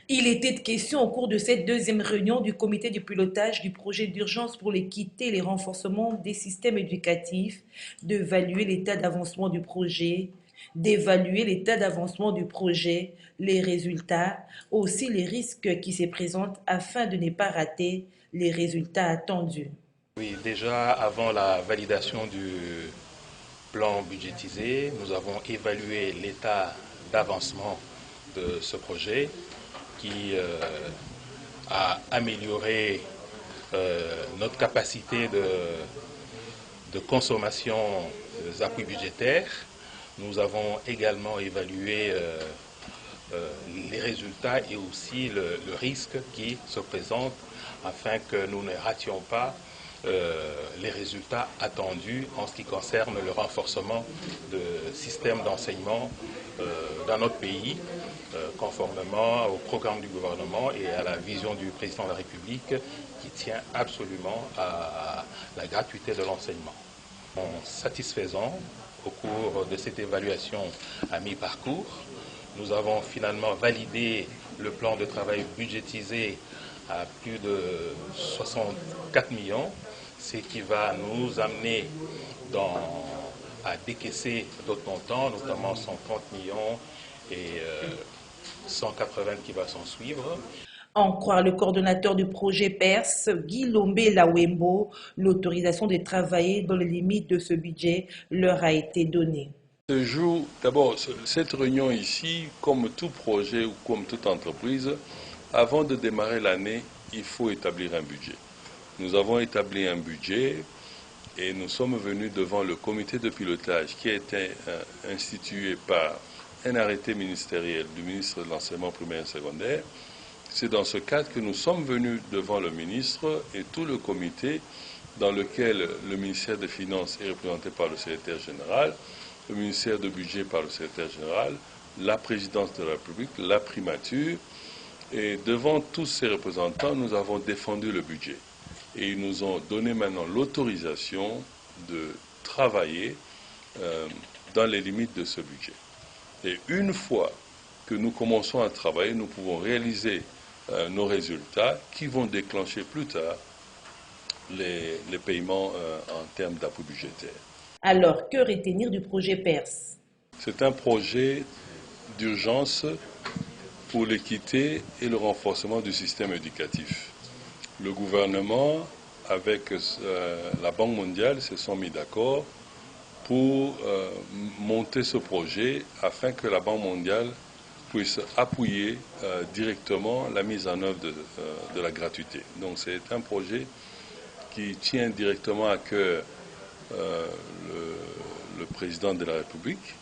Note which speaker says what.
Speaker 1: Il était question au cours de cette deuxième réunion du comité de pilotage du projet d'urgence pour l'équité et les renforcements des systèmes éducatifs, d'évaluer l'état d'avancement du projet, les résultats, aussi les risques qui se présentent afin de ne pas rater les résultats attendus.
Speaker 2: Oui, déjà avant la validation du plan budgétisé, nous avons évalué l'état d'avancement de ce projet qui a amélioré notre capacité de consommation des appuis budgétaires. Nous avons également évalué les résultats et aussi le risque qui se présente afin que nous ne rations pas les résultats attendus en ce qui concerne le renforcement de systèmes d'enseignement dans notre pays, conformément au programme du gouvernement et à la vision du président de la République qui tient absolument à la gratuité de l'enseignement. Satisfaisant au cours de cette évaluation à mi-parcours. Nous avons finalement validé le plan de travail budgétisé à plus de 64 millions, ce qui va nous amener à décaisser d'autres montants, notamment 130 millions et 180 qui va s'en suivre.
Speaker 1: En croire le coordonnateur du projet PERS, Guy Lawembo, l'autorisation de travailler dans les limites de ce budget leur a été donnée.
Speaker 3: Ce jour, d'abord, cette réunion ici, comme tout projet ou comme toute entreprise, avant de démarrer l'année, il faut établir un budget. Nous avons établi un budget et nous sommes venus devant le comité de pilotage qui a été institué par un arrêté ministériel du ministre de l'Enseignement primaire et secondaire. C'est dans ce cadre que nous sommes venus devant le ministre et tout le comité dans lequel le ministère des Finances est représenté par le secrétaire général, le ministère du Budget par le secrétaire général, la présidence de la République, la primature. Et devant tous ces représentants, nous avons défendu le budget. Et ils nous ont donné maintenant l'autorisation de travailler dans les limites de ce budget. Et une fois que nous commençons à travailler, nous pouvons réaliser nos résultats qui vont déclencher plus tard les paiements en termes d'appui budgétaire.
Speaker 1: Alors, que retenir du projet PERS?
Speaker 3: C'est un projet d'urgence pour l'équité et le renforcement du système éducatif. Le gouvernement, avec la Banque mondiale, se sont mis d'accord pour monter ce projet afin que la Banque mondiale puisse appuyer directement la mise en œuvre de la gratuité. Donc c'est un projet qui tient directement à cœur le président de la République